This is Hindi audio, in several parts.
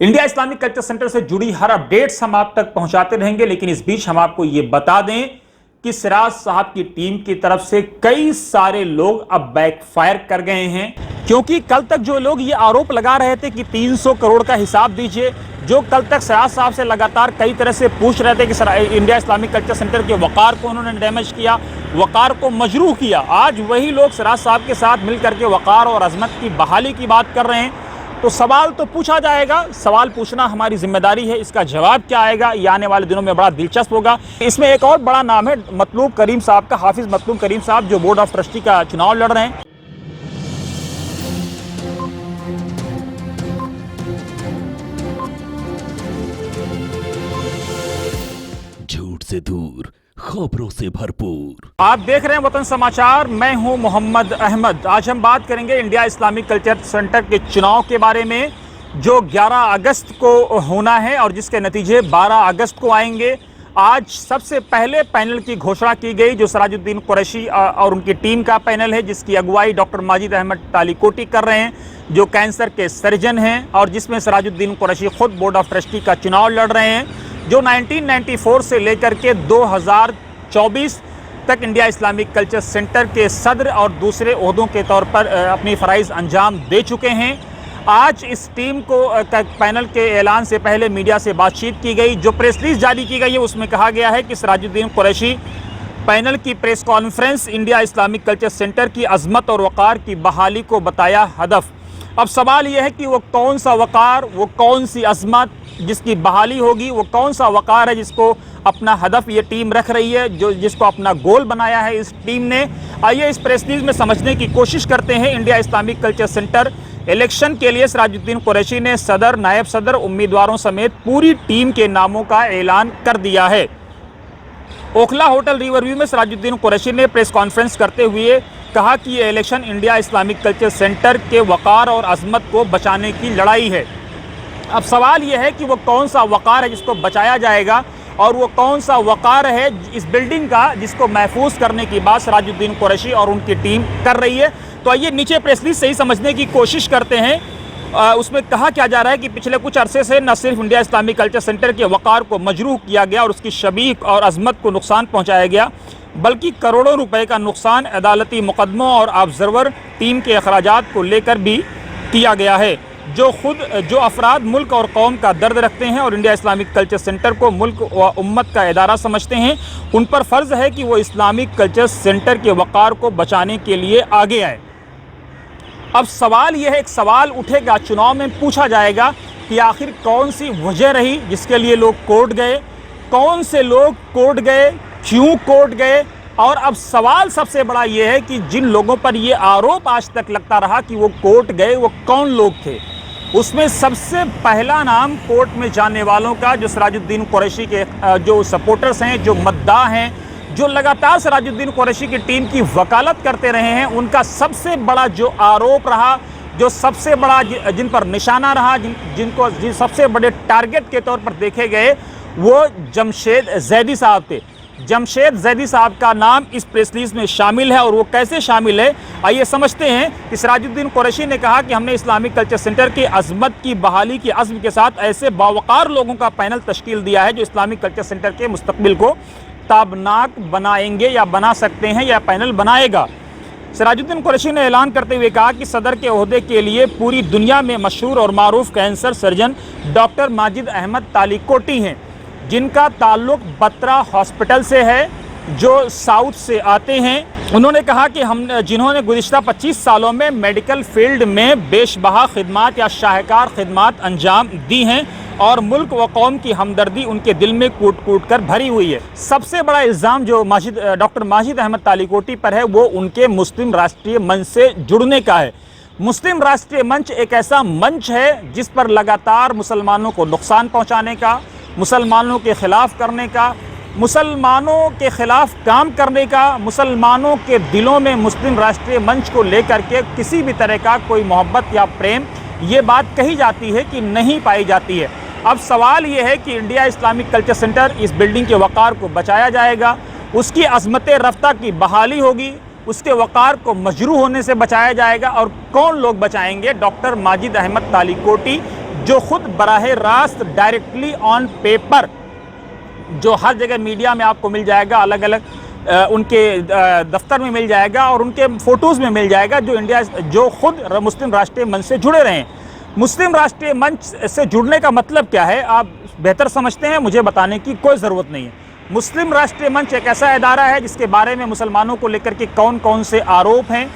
इंडिया इस्लामिक कल्चर सेंटर से जुड़ी हर अपडेट्स हम आप तक पहुंचाते रहेंगे, लेकिन इस बीच हम आपको यह बता दें कि सिराज साहब की टीम की तरफ से कई सारे लोग अब बैकफायर कर गए हैं, क्योंकि कल तक जो लोग ये आरोप लगा रहे थे कि 300 करोड़ का हिसाब दीजिए, जो कल तक सिराज साहब से लगातार कई तरह से पूछ रहे थे कि इंडिया इस्लामिक कल्चर सेंटर के वकार को उन्होंने डैमेज किया, वकार को मजरूह किया, आज वही लोग सिराज साहब के साथ मिलकर के वकार और अजमत की बहाली की बात कर रहे हैं। तो सवाल तो पूछा जाएगा, सवाल पूछना हमारी जिम्मेदारी है, इसका जवाब क्या आएगा ये आने वाले दिनों में बड़ा दिलचस्प होगा। इसमें एक और बड़ा नाम है मतलूब करीम साहब का, हाफिज मतलूब करीम साहब, जो बोर्ड ऑफ ट्रस्टी का चुनाव लड़ रहे हैं। झूठ से दूर, खबरों से भरपूर। आप देख रहे हैं वतन समाचार, मैं हूं मोहम्मद अहमद। आज हम बात करेंगे इंडिया इस्लामिक कल्चर सेंटर के चुनाव के बारे में, जो 11 अगस्त को होना है और जिसके नतीजे 12 अगस्त को आएंगे। आज सबसे पहले पैनल की घोषणा की गई, जो सिराजुद्दीन कुरैशी और उनकी टीम का पैनल है, जिसकी अगुवाई डॉक्टर माजिद अहमद तालीकोटी कर रहे हैं, जो कैंसर के सर्जन हैं, और जिसमें सिराजुद्दीन कुरैशी खुद बोर्ड ऑफ ट्रस्टी का चुनाव लड़ रहे हैं, जो 1994 से लेकर के 2024 तक इंडिया इस्लामिक कल्चर सेंटर के सदर और दूसरे ओहदों के तौर पर अपनी फ़राइज़ अंजाम दे चुके हैं। आज इस टीम को पैनल के ऐलान से पहले मीडिया से बातचीत की गई। जो प्रेस रिलीज जारी की गई है उसमें कहा गया है कि सिराजुद्दीन कुरैशी पैनल की press conference India Islamic culture centre की अजमत और वक़ार की बहाली को बताया हदफ। अब सवाल यह है कि वो कौन सा वक़ार, वो कौन सी अजमत जिसकी बहाली होगी, वो कौन सा वक़ार है जिसको अपना हदफ ये टीम रख रही है, जो जिसको अपना गोल बनाया है इस टीम ने। आइए इस प्रेस रिलीज में समझने की कोशिश करते हैं। India Islamic culture centre election के लिए सिराजुद्दीन कुरैशी ने सदर, नायब सदर, उम्मीदवारों समेत पूरी टीम के नामों का ऐलान कर दिया है। ओखला होटल रिवरव्यू में सिराजुद्दीन कुरैशी ने प्रेस कॉन्फ्रेंस करते हुए कहा कि ये election India Islamic culture centre के वक़ार और अजमत को बचाने की लड़ाई है। अब सवाल यह है कि वो कौन सा वक़ार है जिसको बचाया जाएगा, और वो कौन सा वक़ार है इस बिल्डिंग का जिसको महफूज करने की बात सिराजुद्दीन कुरैशी और उनकी टीम कर रही है। तो आइए नीचे प्रेस रिलीज से ही समझने की कोशिश करते हैं। उसमें कहा क्या जा रहा है कि पिछले कुछ अरसे से न सिर्फ इंडिया इस्लामिक कल्चर सेंटर के वक़ार को मजरूह किया गया और उसकी शबीह और अजमत को नुकसान पहुँचाया गया, बल्कि करोड़ों रुपए का नुकसान अदालती मुकदमों और ऑब्जर्वर टीम के अखराजात को लेकर भी किया गया है। जो अफराद मुल्क और कौम का दर्द रखते हैं और इंडिया इस्लामिक कल्चर सेंटर को मुल्क व उम्मत का इदारा समझते हैं, उन पर फ़र्ज़ है कि वो इस्लामिक कल्चर सेंटर के वक़ार को बचाने के लिए आगे आए। अब सवाल यह है, एक सवाल उठेगा, चुनाव में पूछा जाएगा कि आखिर कौन सी वजह रही जिसके लिए लोग कोर्ट गए, कौन से लोग कोर्ट गए, क्यों कोर्ट गए। और अब सवाल सबसे बड़ा यह है कि जिन लोगों पर यह आरोप आज तक लगता रहा कि वो कोर्ट गए, वो कौन लोग थे। उसमें सबसे पहला नाम कोर्ट में जाने वालों का, जो सिराजुद्दीन कुरैशी के जो सपोर्टर्स हैं, जो मद्दाह हैं, जो लगातार सिराजुद्दीन कुरैशी की टीम की वकालत करते रहे हैं, उनका सबसे बड़ा जो आरोप रहा, जो सबसे बड़ा जिन पर निशाना रहा, जिन सबसे बड़े टारगेट के तौर पर देखे गए, वो जमशेद जैदी साहब थे। जमशेद जैदी साहब का नाम इस प्रेस रिलीज में शामिल है, और वो कैसे शामिल है आइए समझते हैं। कि सिराजुद्दीन कुरैशी ने कहा कि हमने इस्लामिक कल्चर सेंटर की अजमत की बहाली की अज़्म के साथ ऐसे बावकार लोगों का पैनल तश्कील दिया है जो इस्लामिक कल्चर सेंटर के मुस्तकबिल को ताबनाक बनाएंगे या बना सकते हैं, या पैनल बनाएगा। सिराजुद्दीन कुरैशी ने ऐलान करते हुए कहा कि सदर के ओहदे के लिए पूरी दुनिया में मशहूर और मारूफ cancer surgeon doctor Majid Ahmed Talikoti हैं, जिनका ताल्लुक बत्रा हॉस्पिटल से है, जो साउथ से आते हैं। उन्होंने कहा कि जिन्होंने गुज़िश्ता 25 सालों में मेडिकल फील्ड में बेशबहा खिदमात या शाहकार खिदमात अंजाम दी हैं, और मुल्क व कौम की हमदर्दी उनके दिल में कूट कूट कर भरी हुई है। सबसे बड़ा इल्ज़ाम जो डॉक्टर माजिद अहमद तालीकोटी पर है, वो उनके मुस्लिम राष्ट्रीय मंच से जुड़ने का है। मुस्लिम राष्ट्रीय मंच एक ऐसा मंच है जिस पर लगातार मुसलमानों को नुकसान पहुँचाने का, मुसलमानों के ख़िलाफ़ करने का, मुसलमानों के ख़िलाफ़ काम करने का, मुसलमानों के दिलों में मुस्लिम राष्ट्रीय मंच को लेकर के किसी भी तरह का कोई मोहब्बत या प्रेम, ये बात कही जाती है कि नहीं पाई जाती है। अब सवाल ये है कि इंडिया इस्लामिक कल्चर सेंटर, इस बिल्डिंग के वक़ार को बचाया जाएगा, उसकी अज़मत रफ्ता की बहाली होगी, उसके वक़ार को मजरूह होने से बचाया जाएगा। और कौन लोग बचाएंगे? डॉक्टर माजिद अहमद तालीकोटी, जो खुद बराह रास्त डायरेक्टली ऑन पेपर, जो हर जगह मीडिया में आपको मिल जाएगा, अलग अलग उनके दफ्तर में मिल जाएगा और उनके फ़ोटोज़ में मिल जाएगा, जो खुद मुस्लिम राष्ट्रीय मंच से जुड़े रहे हैं। मुस्लिम राष्ट्रीय मंच से जुड़ने का मतलब क्या है आप बेहतर समझते हैं, मुझे बताने की कोई ज़रूरत नहीं है। मुस्लिम राष्ट्रीय मंच एक ऐसा इदारा है जिसके बारे में मुसलमानों को लेकर के कौन कौन से आरोप हैं,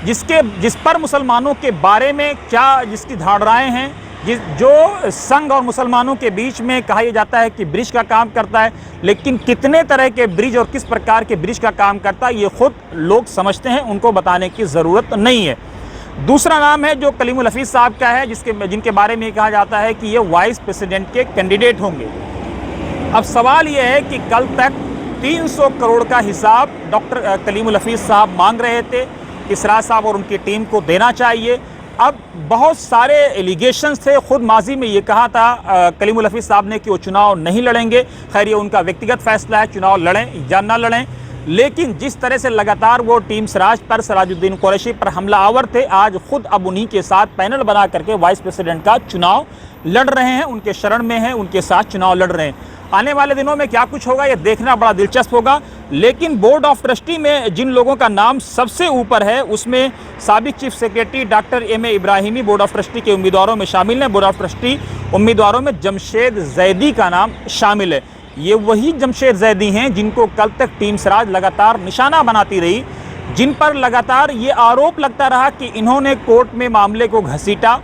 जिस पर मुसलमानों के बारे में क्या जिसकी धारणाएँ हैं, जो संघ और मुसलमानों के बीच में कहा यह जाता है कि ब्रिज का काम करता है, लेकिन कितने तरह के ब्रिज और किस प्रकार के ब्रिज का काम करता है ये खुद लोग समझते हैं, उनको बताने की ज़रूरत नहीं है। दूसरा नाम है जो कलीमुल हफीज़ साहब का है, जिनके बारे में कहा जाता है कि ये वाइस प्रेसिडेंट के कैंडिडेट होंगे। अब सवाल ये है कि कल तक 300 करोड़ का हिसाब डॉक्टर कलीमुल हफीज़ साहब मांग रहे थे कि सिराज साहब और उनकी टीम को देना चाहिए। अब बहुत सारे एलिगेशंस थे, खुद माजी में ये कहा था कलीमुल हफीज़ साहब ने कि वो चुनाव नहीं लड़ेंगे। खैर ये उनका व्यक्तिगत फैसला है, चुनाव लड़ें या ना लड़ें, लेकिन जिस तरह से लगातार वो टीम सिराज पर, सिराजुद्दीन कुरैशी पर हमलावर थे, आज खुद अब उन्हीं के साथ पैनल बना करके वाइस प्रेसिडेंट का चुनाव लड़ रहे हैं, उनके शरण में हैं, उनके साथ चुनाव लड़ रहे हैं। आने वाले दिनों में क्या कुछ होगा ये देखना बड़ा दिलचस्प होगा। लेकिन बोर्ड ऑफ ट्रस्टी में जिन लोगों का नाम सबसे ऊपर है उसमें साबिक chief secretary doctor MA. Ibrahimi board of trustee के उम्मीदवारों में शामिल हैं। बोर्ड ऑफ ट्रस्टी उम्मीदवारों में जमशेद जैदी का नाम शामिल है। ये वही जमशेद जैदी हैं जिनको कल तक टीम सिराज लगातार निशाना बनाती रही, जिन पर लगातार ये आरोप लगता रहा कि इन्होंने कोर्ट में मामले को घसीटा।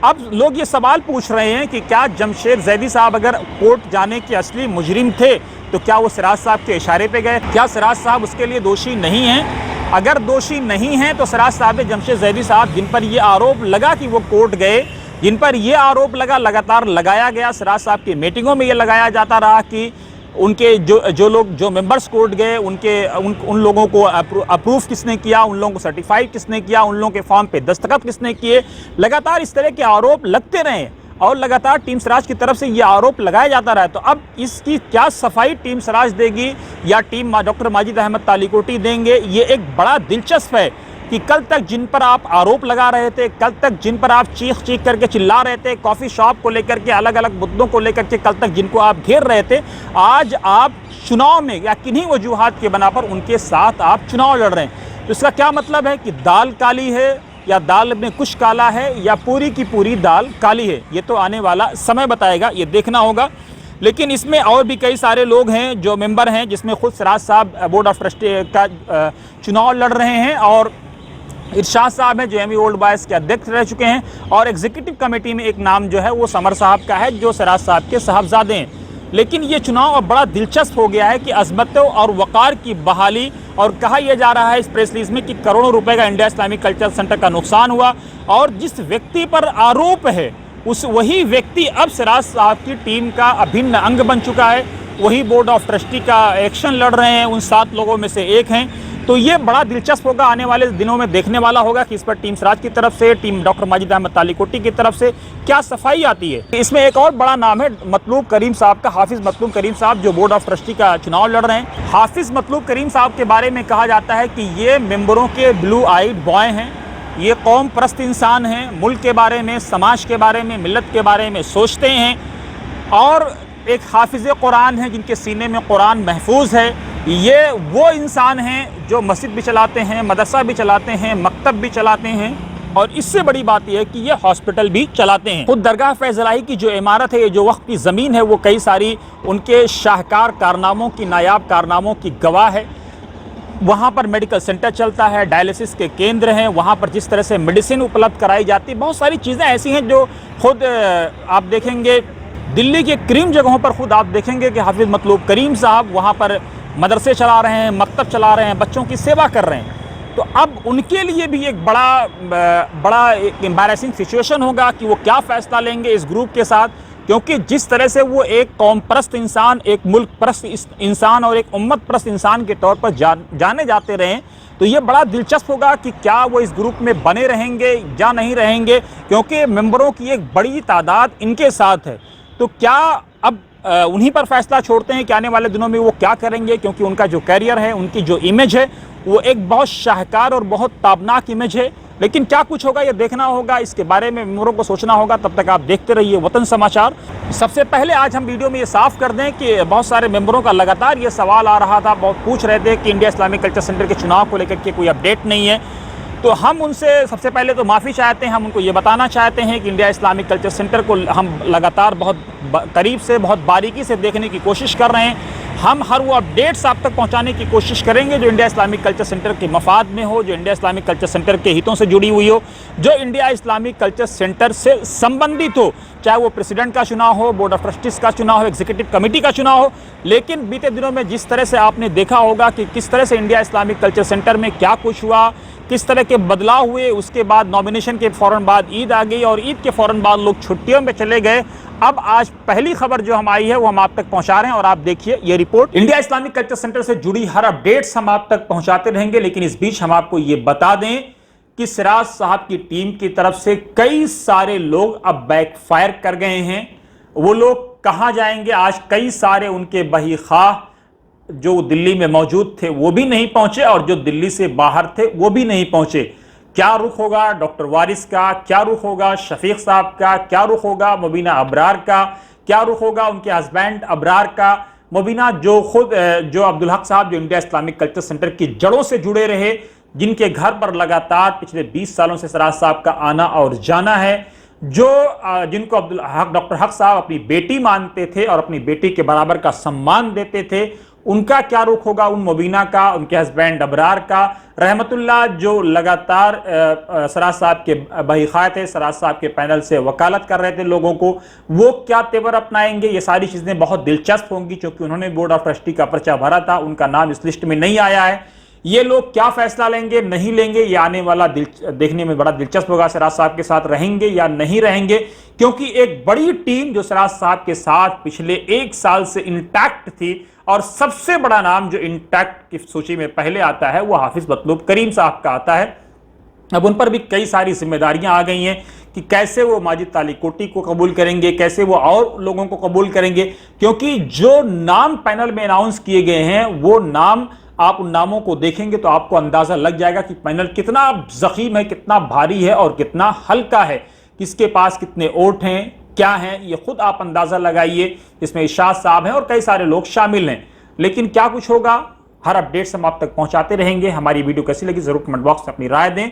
अब लोग ये सवाल पूछ रहे हैं कि क्या जमशेद जैदी साहब अगर कोर्ट जाने के असली मुजरिम थे तो क्या वो सिराज साहब के इशारे पे गए? क्या सिराज साहब उसके लिए दोषी नहीं हैं? अगर दोषी नहीं हैं तो सिराज साहब ने जमशेद जैदी साहब जिन पर ये आरोप लगा कि वो कोर्ट गए, जिन पर ये आरोप लगा, लगातार लगाया गया, सिराज साहब की मीटिंगों में ये लगाया जाता रहा कि उनके जो मेंबर्स कोर्ट गए उन लोगों को अप्रूव किसने किया, उन लोगों को सर्टिफाइड किसने किया, उन लोगों के फॉर्म पे दस्तखत किसने किए। लगातार इस तरह के आरोप लगते रहे और लगातार टीम सिराज की तरफ से ये आरोप लगाया जाता रहा। तो अब इसकी क्या सफाई टीम सिराज देगी या टीम डॉक्टर माजिद अहमद तालिकोटी देंगे, ये एक बड़ा दिलचस्प है कि कल तक जिन पर आप आरोप लगा रहे थे, कल तक जिन पर आप चीख चीख करके चिल्ला रहे थे, कॉफ़ी शॉप को लेकर के, अलग अलग मुद्दों को लेकर के कल तक जिनको आप घेर रहे थे, आज आप चुनाव में या किन्हीं वजूहात के बना पर उनके साथ आप चुनाव लड़ रहे हैं। तो इसका क्या मतलब है कि दाल काली है या दाल में कुछ काला है या पूरी की पूरी दाल काली है? ये तो आने वाला समय बताएगा, ये देखना होगा। लेकिन इसमें और भी कई सारे लोग हैं जो मेंबर हैं, जिसमें खुद सिराज साहब बोर्ड ऑफ ट्रस्टी का चुनाव लड़ रहे हैं और इरशाद साहब हैं जो एमी ओल्ड बॉयज़ के अध्यक्ष रह चुके हैं, और एग्जीक्यूटिव कमेटी में एक नाम जो है वो समर साहब का है जो सिराज साहब के साहबजादे हैं। लेकिन ये चुनाव अब बड़ा दिलचस्प हो गया है कि अज़मत और वक़ार की बहाली, और कहा यह जा रहा है इस प्रेस रिलीज में कि करोड़ों रुपए का इंडिया इस्लामिक कल्चर सेंटर का नुकसान हुआ, और जिस व्यक्ति पर आरोप है वही व्यक्ति अब सिराज साहब की टीम का अभिन्न अंग बन चुका है, वही बोर्ड ऑफ ट्रस्टी का एक्शन लड़ रहे हैं, उन 7 लोगों में से एक हैं। तो ये बड़ा दिलचस्प होगा, आने वाले दिनों में देखने वाला होगा कि इस पर टीम सिराज की तरफ से, टीम डॉक्टर माजिद अहमद तालिकोटी की तरफ से क्या सफाई आती है। इसमें एक और बड़ा नाम है मतलूब करीम साहब का, हाफिज़ मतलूब करीम साहब जो बोर्ड ऑफ ट्रस्टी का चुनाव लड़ रहे हैं। हाफिज़ मतलूब करीम साहब के बारे में कहा जाता है कि ये मेंबरों के ब्लू आइड बॉय हैं, ये कौम परस्त इंसान हैं, मुल्क के बारे में, समाज के बारे में, मिलत के बारे में सोचते हैं, और एक हाफिज़ कुरान हैं जिनके सीने में कुरान महफूज है। ये वो इंसान हैं जो मस्जिद भी चलाते हैं, मदरसा भी चलाते हैं, मकतब भी चलाते हैं, और इससे बड़ी बात यह है कि ये हॉस्पिटल भी चलाते हैं। खुद दरगाह फैज़लाही की जो इमारत है, ये जो वक्त की ज़मीन है, वो कई सारी उनके शाहकार कारनामों की, नायाब कारनामों की गवाह है। वहाँ पर मेडिकल सेंटर चलता है, डायलिसिस के केंद्र हैं, वहाँ पर जिस तरह से मेडिसिन उपलब्ध कराई जाती है, बहुत सारी चीज़ें ऐसी हैं जो खुद आप देखेंगे दिल्ली के करीम जगहों पर खुद आप देखेंगे कि हाफिज़ मतलूब करीम साहब वहाँ पर मदरसे चला रहे हैं, मकतब चला रहे हैं, बच्चों की सेवा कर रहे हैं। तो अब उनके लिए भी एक बड़ा एक एम्बैरेसिंग सिचुएशन होगा कि वो क्या फ़ैसला लेंगे इस ग्रुप के साथ, क्योंकि जिस तरह से वो एक कौम परस्त इंसान, एक मुल्क परस्त इंसान और एक उम्मत परस्त इंसान के तौर पर जाने जाते रहे, तो ये बड़ा दिलचस्प होगा कि क्या वो इस ग्रुप में बने रहेंगे या नहीं रहेंगे, क्योंकि मेंबरों की एक बड़ी तादाद इनके साथ है। तो क्या अब उन्हीं पर फैसला छोड़ते हैं कि आने वाले दिनों में वो क्या करेंगे, क्योंकि उनका जो कैरियर है, उनकी जो इमेज है, वो एक बहुत शाहकार और बहुत ताबनाक इमेज है। लेकिन क्या कुछ होगा ये देखना होगा, इसके बारे में मेंबरों को सोचना होगा। तब तक आप देखते रहिए वतन समाचार। सबसे पहले आज हम वीडियो में ये साफ कर दें कि बहुत सारे मेंबरों का लगातार ये सवाल आ रहा था, बहुत पूछ रहे थे कि इंडिया इस्लामिक कल्चर सेंटर के चुनाव को लेकर के कोई अपडेट नहीं है। तो हम उनसे सबसे पहले तो माफ़ी चाहते हैं। हम उनको ये बताना चाहते हैं कि इंडिया इस्लामिक कल्चर सेंटर को हम लगातार बहुत करीब से, बहुत बारीकी से देखने की कोशिश कर रहे हैं। हम हर वो अपडेट्स आप तक पहुंचाने की कोशिश करेंगे जो इंडिया इस्लामिक कल्चर सेंटर के मफाद में हो, जो इंडिया इस्लामिक कल्चर सेंटर के हितों से जुड़ी हुई हो, जो इंडिया इस्लामिक कल्चर सेंटर से संबंधित हो, चाहे वो प्रेसिडेंट का चुनाव हो, बोर्ड ऑफ ट्रस्टीज का चुनाव हो, एग्जीक्यूटिव कमेटी का चुनाव हो। लेकिन बीते दिनों में जिस तरह से आपने देखा होगा कि किस तरह से इंडिया इस्लामिक कल्चर सेंटर में क्या कुछ हुआ, किस तरह के बदलाव हुए, उसके बाद नॉमिनेशन के फ़ौरन बाद ईद आ गई और ईद के फ़ौरन बाद लोग छुट्टियों में चले गए। अब आज पहली खबर जो हम आई है वो हम आप तक पहुंचा रहे हैं और आप देखिए ये report. India Islamic culture centre से जुड़ी हर अपडेट्स हम आप तक पहुंचाते रहेंगे, लेकिन इस बीच हम आपको ये बता दें कि सिराज साहब की टीम की तरफ से कई सारे लोग अब बैकफायर कर गए हैं। वो लोग कहां जाएंगे? आज कई सारे उनके बहीखाह जो दिल्ली में मौजूद थे वो भी नहीं पहुंचे और जो दिल्ली से बाहर थे वो भी नहीं पहुंचे। क्या रुख होगा डॉक्टर वारिस का, क्या रुख होगा शफीक साहब का, क्या रुख होगा मुबीना अबरार का, क्या रुख होगा उनके हस्बैंड अबरार का। मुबीना जो अब्दुल हक साहब जो इंडिया इस्लामिक कल्चर सेंटर की जड़ों से जुड़े रहे, जिनके घर पर लगातार पिछले 20 सालों से सिराज साहब का आना और जाना है, जिनको डॉक्टर हक साहब अपनी बेटी मानते थे और अपनी बेटी के बराबर का सम्मान देते थे, उनका क्या रुख होगा? उन मुबीना का, उनके हस्बैंड अबरार का, रहमतुल्लाह जो लगातार सिराज साहब के बहीखाए थे, सिराज साहब के पैनल से वकालत कर रहे थे लोगों को, वो क्या तेवर अपनाएंगे? ये सारी चीज़ें बहुत दिलचस्प होंगी क्योंकि उन्होंने बोर्ड ऑफ ट्रस्टी का पर्चा भरा था, उनका नाम इस लिस्ट में नहीं आया है। ये लोग क्या फैसला लेंगे, नहीं लेंगे, ये आने वाला देखने में बड़ा दिलचस्प होगा। सिराज साहब के साथ रहेंगे या नहीं रहेंगे, क्योंकि एक बड़ी टीम जो सिराज साहब के साथ पिछले 1 साल से इंटैक्ट थी और सबसे बड़ा नाम जो इंटैक्ट की सूची में पहले आता है वो हाफिज मतलूब करीम साहब का आता है। अब उन पर भी कई सारी जिम्मेदारियां आ गई हैं कि कैसे वो माजिद तालिकोटी को कबूल करेंगे, कैसे वो और लोगों को कबूल करेंगे, क्योंकि जो नाम पैनल में अनाउंस किए गए हैं वो नाम, आप उन नामों को देखेंगे तो आपको अंदाजा लग जाएगा कि पैनल कितना ज़ख़ीम है, कितना भारी है और कितना हल्का है, किसके पास कितने वोट हैं, क्या हैं, ये खुद आप अंदाजा लगाइए। इसमें इरशाद साहब हैं और कई सारे लोग शामिल हैं। लेकिन क्या कुछ होगा, हर अपडेट्स हम आप तक पहुंचाते रहेंगे। हमारी वीडियो कैसी लगी जरूर कमेंट बॉक्स में अपनी राय दें।